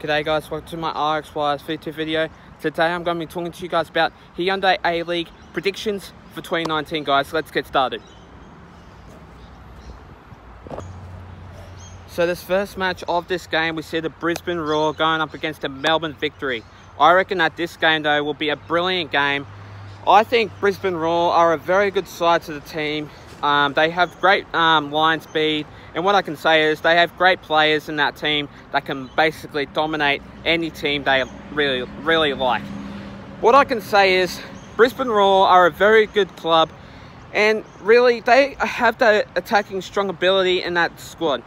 G'day guys, welcome to my Rxys V2 video. Today I'm going to be talking to you guys about Hyundai Aleague predictions for 2019 guys. Let's get started. So this first match of this game, we see the Brisbane Roar going up against the Melbourne Victory. I reckon that this game though will be a brilliant game. I think Brisbane Roar are a very good side to the team. They have great line speed, and what I can say is they have great players in that team that can basically dominate any team they really like. What I can say is Brisbane Roar are a very good club, and really they have the attacking strong ability in that squad.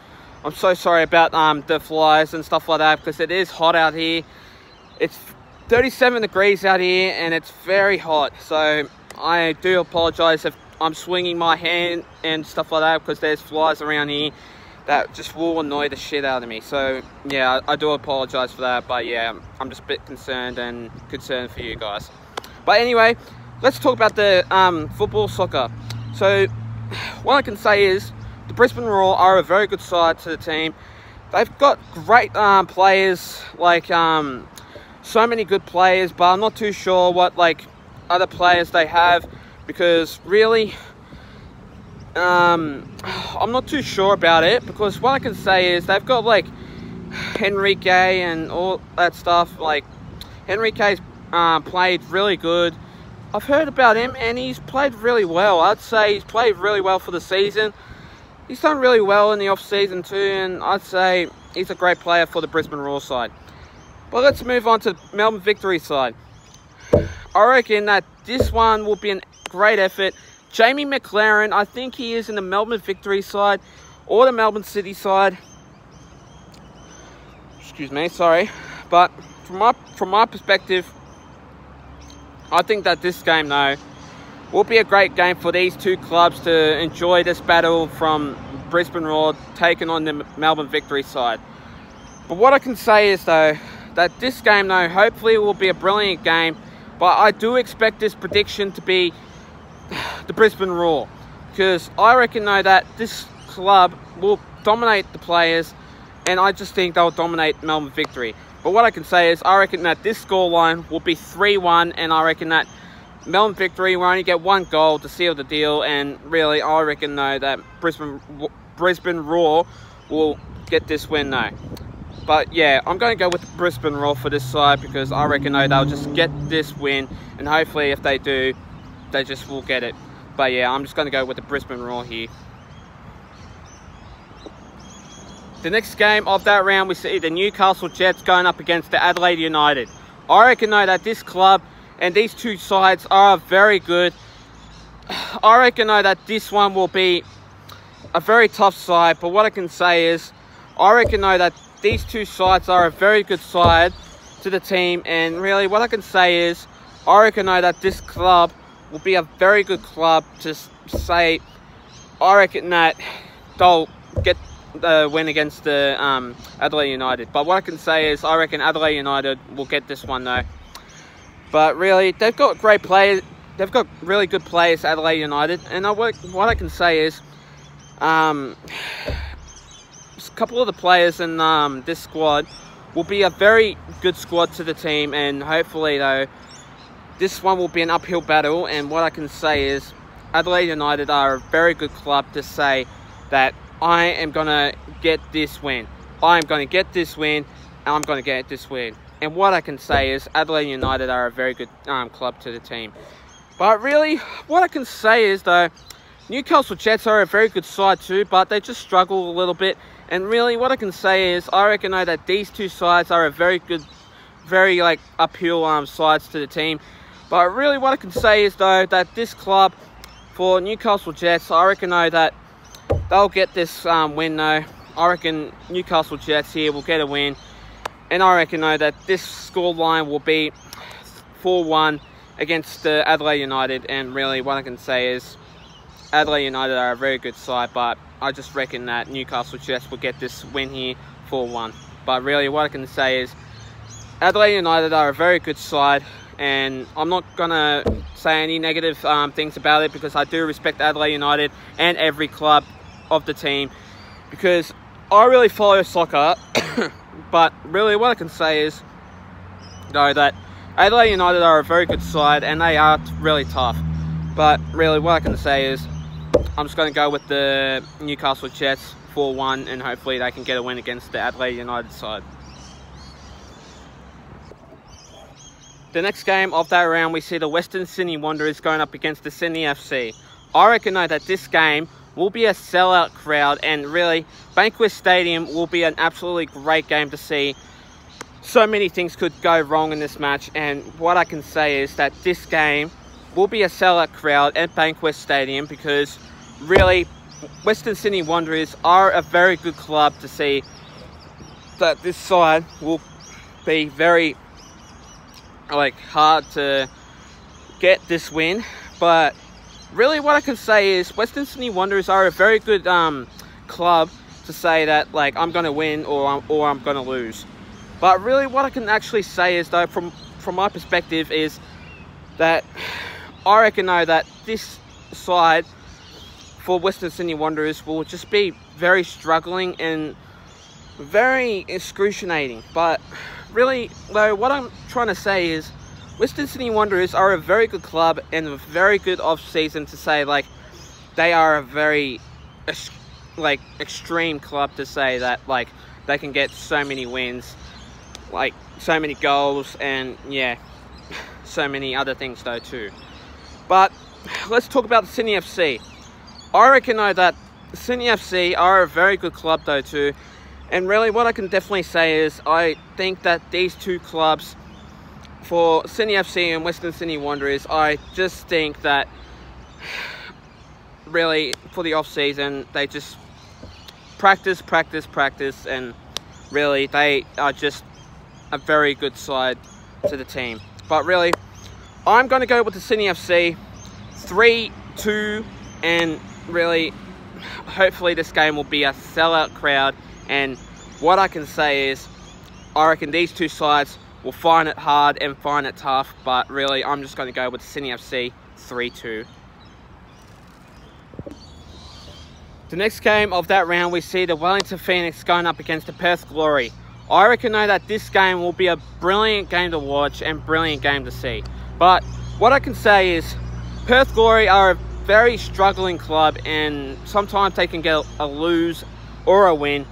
I'm so sorry about the flies and stuff like that, because it is hot out here. It's 37 degrees out here and it's very hot, so I do apologize if I'm swinging my hand and stuff like that, because there's flies around here that just will annoy the shit out of me. So yeah, I do apologize for that, but yeah, I'm just a bit concerned for you guys. But anyway, let's talk about the football soccer. So what I can say is the Brisbane Roar are a very good side to the team. They've got great players, like so many good players, but I'm not too sure what other players they have, because really I'm not too sure about it, because what I can say is they've got Henrique and all that stuff. Henrique's played really good. I've heard about him and he's played really well. I'd say he's played really well for the season. He's done really well in the off season too, and I'd say he's a great player for the Brisbane Roar side. But let's move on to Melbourne Victory side. I reckon that this one will be a great effort. Jamie McLaren, I think he is in the Melbourne Victory side or the Melbourne City side. Excuse me, sorry. But from my perspective, I think that this game though will be a great game for these two clubs to enjoy this battle from Brisbane Roar taking on the Melbourne Victory side. But what I can say is though, that this game though hopefully will be a brilliant game. But I do expect this prediction to be the Brisbane Roar, because I reckon though that this club will dominate the players, and I just think they'll dominate Melbourne Victory. But what I can say is I reckon that this scoreline will be 3-1, and I reckon that Melbourne Victory will only get one goal to seal the deal. And really I reckon though that Brisbane Roar will get this win though. But yeah, I'm going to go with the Brisbane Roar for this side, because I reckon though they'll just get this win, and hopefully if they do, they just will get it. But yeah, I'm just going to go with the Brisbane Roar here. The next game of that round, we see the Newcastle Jets going up against the Adelaide United. I reckon though that this club and these two sides are very good. I reckon though that this one will be a very tough side, but what I can say is I reckon though that these two sides are a very good side to the team, and really what I can say is I reckon though that this club will be a very good club to say. I reckon that they'll get the win against the Adelaide United. But what I can say is I reckon Adelaide United will get this one though. But really they've got great players. They've got really good players, Adelaide United, and what I can say is a couple of the players in this squad will be a very good squad to the team, and hopefully though this one will be an uphill battle. And what I can say is Adelaide United are a very good club to say that I am going to get this win. I am going to get this win, and I'm going to get this win. And what I can say is Adelaide United are a very good club to the team. But really what I can say is though, Newcastle Jets are a very good side too, but they just struggle a little bit. And really what I can say is I reckon though that these two sides are a very good, very uphill sides to the team. But really what I can say is though that this club for Newcastle Jets, I reckon though that they'll get this win though. I reckon Newcastle Jets here will get a win, and I reckon though that this scoreline will be 4-1 against the Adelaide United. And really what I can say is Adelaide United are a very good side, but I just reckon that Newcastle Jets will get this win here 4-1. But really what I can say is Adelaide United are a very good side, and I'm not going to say any negative things about it, because I do respect Adelaide United and every club of the team, because I really follow soccer But really what I can say is, though, that Adelaide United are a very good side and they are really tough. But really what I can say is, I'm just going to go with the Newcastle Jets 4-1, and hopefully they can get a win against the Adelaide United side. The next game of that round, we see the Western Sydney Wanderers going up against the Sydney FC. I reckon though that this game will be a sellout crowd, and really Bankwest Stadium will be an absolutely great game to see. So many things could go wrong in this match, and what I can say is that this game will be a sellout crowd at Bankwest Stadium, because really Western Sydney Wanderers are a very good club to see. That this side will be very hard to get this win, but really what I can say is Western Sydney Wanderers are a very good club to say that I'm going to win or I'm going to lose. But really what I can actually say is, though, from my perspective, is that I reckon though that this side for Western Sydney Wanderers will just be very struggling and very excruciating. But really though, what I'm trying to say is Western Sydney Wanderers are a very good club and a very good off-season to say they are a very extreme club to say that they can get so many wins, so many goals, and yeah, so many other things though too. But let's talk about the Sydney FC. I reckon though that Sydney FC are a very good club though too, and really what I can definitely say is I think that these two clubs, for Sydney FC and Western Sydney Wanderers, I just think that really for the off season they just practice, and really they are just a very good side to the team. But really I'm going to go with the Sydney FC 3-2, and really hopefully this game will be a sellout crowd. And what I can say is I reckon these two sides will find it hard and find it tough, but really I'm just going to go with the Sydney FC 3-2. The next game of that round, we see the Wellington Phoenix going up against the Perth Glory. I reckon though that this game will be a brilliant game to watch and brilliant game to see. But what I can say is Perth Glory are a very struggling club, and sometimes they can get a lose or a win.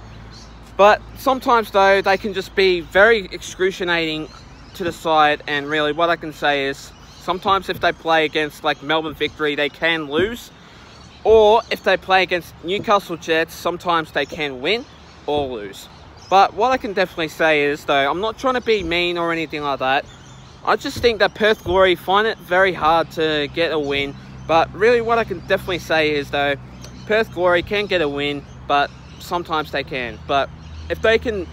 But sometimes though they can just be very excruciating to the side, and really what I can say is sometimes if they play against Melbourne Victory they can lose, or if they play against Newcastle Jets sometimes they can win or lose. But what I can definitely say is, though, I'm not trying to be mean or anything like that, I just think that Perth Glory find it very hard to get a win. But really what I can definitely say is, though, Perth Glory can get a win, but sometimes they can. But if they can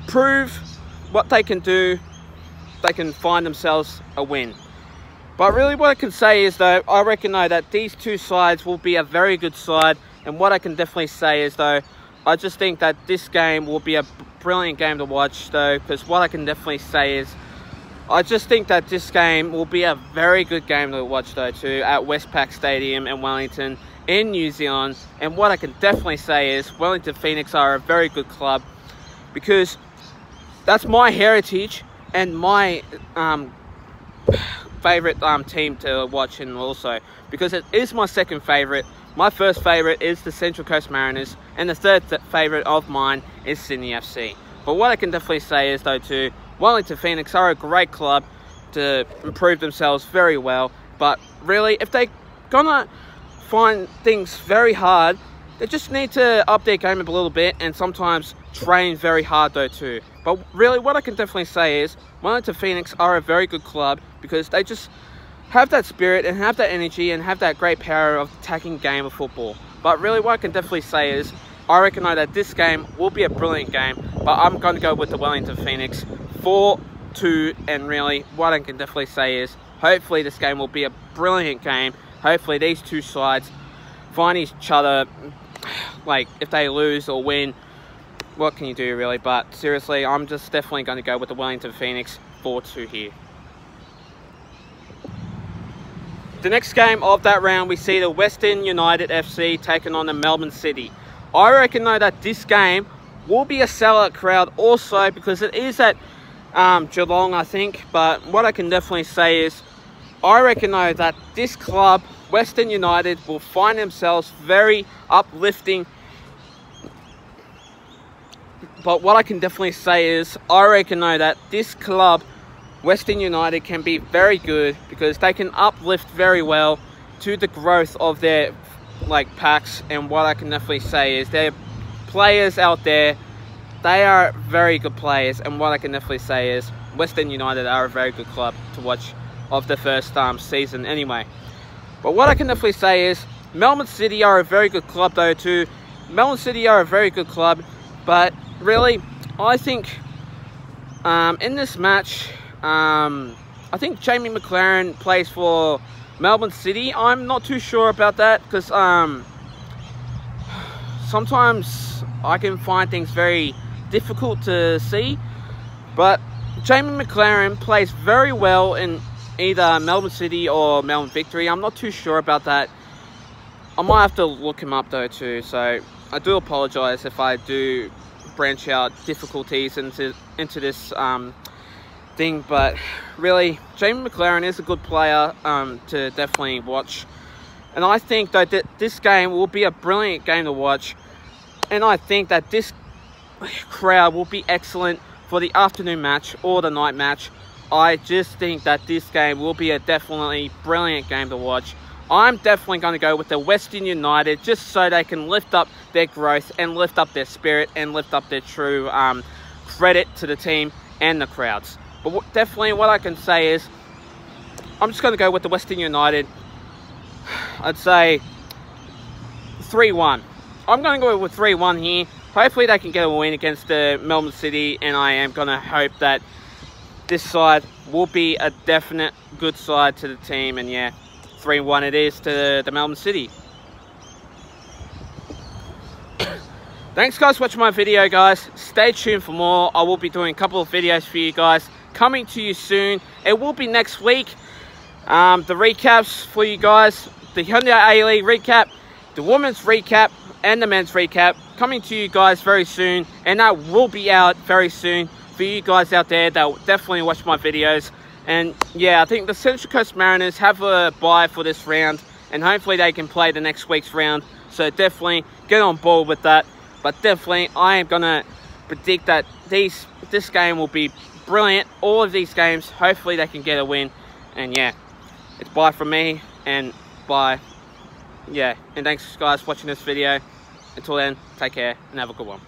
prove what they can do, they can find themselves a win. But really what I can say is, though, I reckon though that these two sides will be a very good side. And what I can definitely say is, though, I just think that this game will be a brilliant game to watch, though, because what I can definitely say is I just think that this game will be a very good game to watch though too at Westpac Stadium in Wellington in New Zealand. And what I can definitely say is Wellington Phoenix are a very good club, because that's my heritage and my favourite team to watch, and also because it is my second favourite. My first favourite is the Central Coast Mariners, and the third favourite of mine is Sydney FC. But what I can definitely say is, though, too, Wellington Phoenix are a great club to improve themselves very well. But really, if they're gonna find things very hard, they just need to up their game a little bit and sometimes train very hard, though, too. But really, what I can definitely say is Wellington Phoenix are a very good club, because they just have that spirit and have that energy and have that great power of attacking game of football. But really what I can definitely say is I reckon that this game will be a brilliant game, but I'm going to go with the Wellington Phoenix 4-2. And really what I can definitely say is hopefully this game will be a brilliant game. Hopefully these two sides find each other, if they lose or win, what can you do really? But seriously, I'm just definitely going to go with the Wellington Phoenix 4-2 here. The next game of that round, we see the Western United FC taking on the Melbourne City. I reckon though that this game will be a sellout crowd also, because it is at Geelong, I think. But what I can definitely say is, I reckon though that this club, Western United, will find themselves very uplifting. But what I can definitely say is, I reckon though that this club, Western United, can be very good, because they can uplift very well to the growth of their packs. And what I can definitely say is, their players out there, they are very good players. And what I can definitely say is, Western United are a very good club to watch of the first season anyway. But what I can definitely say is, Melbourne City are a very good club though too. Melbourne City are a very good club, but really, I think in this match, I think Jamie McLaren plays for Melbourne City. I'm not too sure about that, because sometimes I can find things very difficult to see. But Jamie McLaren plays very well in either Melbourne City or Melbourne Victory. I'm not too sure about that. I might have to look him up though too, so I do apologise if I do branch out difficulties into this thing. But really, Jamie McLaren is a good player to definitely watch. And I think that this game will be a brilliant game to watch. And I think that this crowd will be excellent for the afternoon match or the night match. I just think that this game will be a definitely brilliant game to watch. I'm definitely going to go with the Western United, just so they can lift up their growth and lift up their spirit and lift up their true credit to the team and the crowds. But definitely what I can say is, I'm just going to go with the Western United. I'd say 3-1. I'm going to go with 3-1 here. Hopefully they can get a win against the Melbourne City, and I am going to hope that this side will be a definite good side to the team. And yeah, 3-1 it is to the Melbourne City. Thanks guys for watching my video, guys. Stay tuned for more. I will be doing a couple of videos for you guys coming to you soon. It will be next week. The recaps for you guys, the Hyundai Aleague recap, the women's recap, and the men's recap coming to you guys very soon. And that will be out very soon for you guys out there that will definitely watch my videos. And yeah, I think the Central Coast Mariners have a bye for this round, and hopefully they can play the next week's round. So definitely get on board with that. But definitely, I am gonna predict that this game will be brilliant. All of these games, hopefully they can get a win. And yeah, it's bye from me, and bye. Yeah, and thanks guys for watching this video. Until then, take care and have a good one.